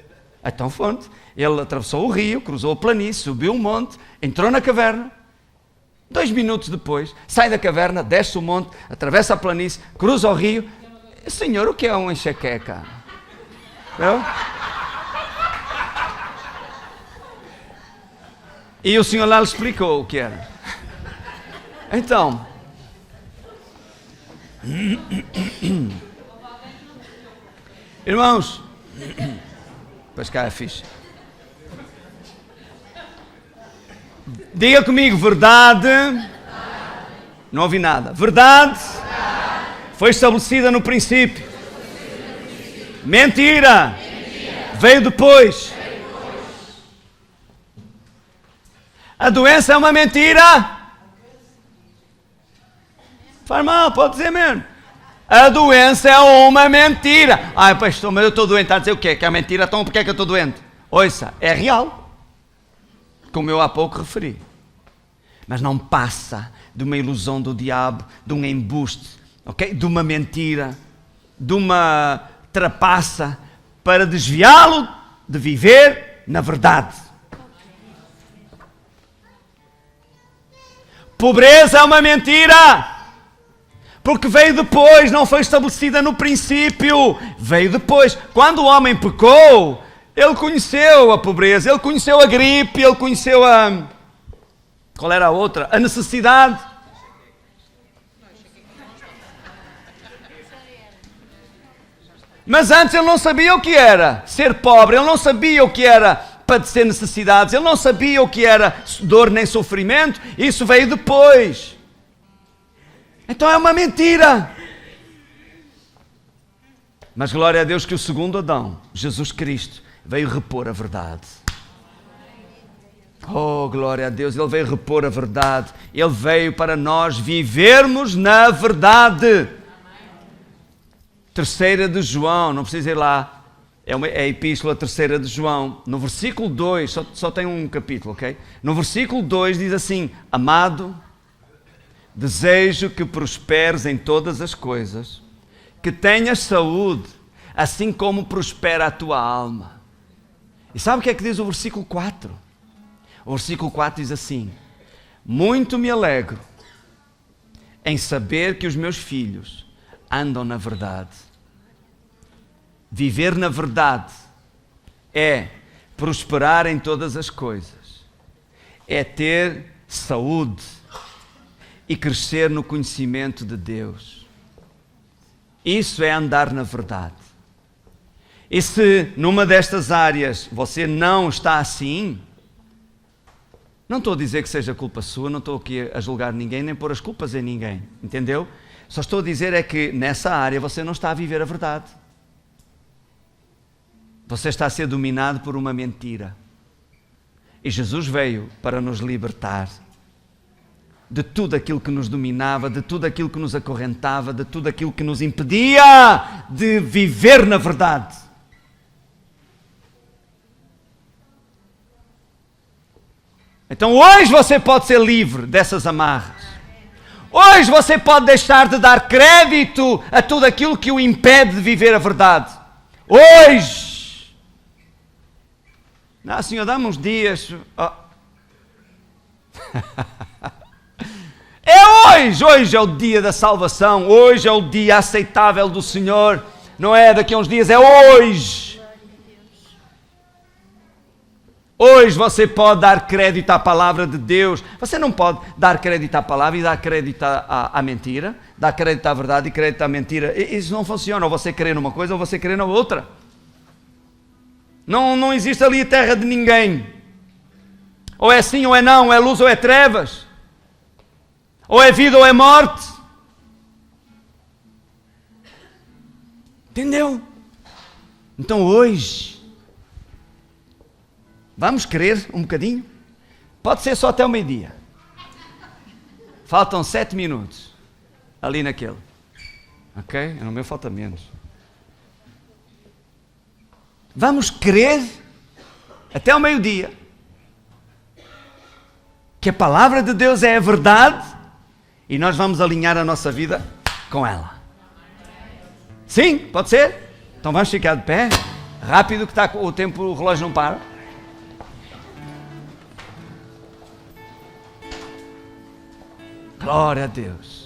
Speaker 1: Então, fonte. Ele atravessou o rio, cruzou a planície, subiu o monte, entrou na caverna. 2 minutos depois, sai da caverna, desce o monte, atravessa a planície, cruza o rio. Senhor, o que é uma enxaqueca? Não? E o Senhor lá lhe explicou o que era. Então, irmãos, pois cá é fixe. Diga comigo, verdade. Não ouvi nada. Verdade foi estabelecida no princípio. Mentira veio depois. A doença é uma mentira. Faz mal, pode dizer mesmo. A doença é uma mentira. Ai, pastor, mas eu estou doente. Está a dizer o quê? Que é mentira? Então por que é que eu estou doente? Ouça, é real. Como eu há pouco referi. Mas não passa de uma ilusão do diabo, de um embuste, okay? De uma mentira, de uma trapaça, para desviá-lo de viver na verdade. Pobreza é uma mentira. Porque veio depois, não foi estabelecida no princípio. Veio depois. Quando o homem pecou, ele conheceu a pobreza, ele conheceu a gripe, ele conheceu a... Qual era a outra? A necessidade. Mas antes ele não sabia o que era ser pobre, ele não sabia o que era padecer necessidades, ele não sabia o que era dor nem sofrimento, isso veio depois. Então é uma mentira. Mas glória a Deus que o segundo Adão, Jesus Cristo, veio repor a verdade. Oh, glória a Deus, Ele veio repor a verdade. Ele veio para nós vivermos na verdade. 3 de João, não precisa ir lá, é a epístola 3 de João, no versículo 2, só tem um capítulo, ok? No versículo 2 diz assim: amado, desejo que prosperes em todas as coisas, que tenhas saúde, assim como prospera a tua alma. E sabe o que é que diz o versículo 4? O versículo 4 diz assim: muito me alegro em saber que os meus filhos andam na verdade. Viver na verdade é prosperar em todas as coisas, é ter saúde e crescer no conhecimento de Deus. Isso é andar na verdade. E se numa destas áreas você não está assim, não estou a dizer que seja culpa sua, não estou aqui a julgar ninguém, nem pôr as culpas em ninguém, entendeu? Só estou a dizer é que nessa área você não está a viver a verdade. Você está a ser dominado por uma mentira. E Jesus veio para nos libertar de tudo aquilo que nos dominava, de tudo aquilo que nos acorrentava, de tudo aquilo que nos impedia de viver na verdade. Então hoje você pode ser livre dessas amarras. Hoje você pode deixar de dar crédito a tudo aquilo que o impede de viver a verdade. Hoje! Não, Senhor, dá-me uns dias. Oh. É hoje! Hoje é o dia da salvação. Hoje é o dia aceitável do Senhor. Não é daqui a uns dias, é hoje! Hoje você pode dar crédito à palavra de Deus. Você não pode dar crédito à palavra e dar crédito à mentira. Dar crédito à verdade e crédito à mentira. Isso não funciona. Ou você crê numa coisa ou você crê na outra. Não existe ali terra de ninguém. Ou é sim ou é não, ou é luz ou é trevas. Ou é vida ou é morte. Entendeu? Então hoje, vamos querer um bocadinho? Pode ser só até o meio-dia. Faltam 7 minutos. Ali naquele. Ok? No meu falta menos. Vamos querer até o meio-dia que a palavra de Deus é a verdade e nós vamos alinhar a nossa vida com ela. Sim? Pode ser? Então vamos ficar de pé. Rápido que está o tempo, o relógio não para. Glória a Deus.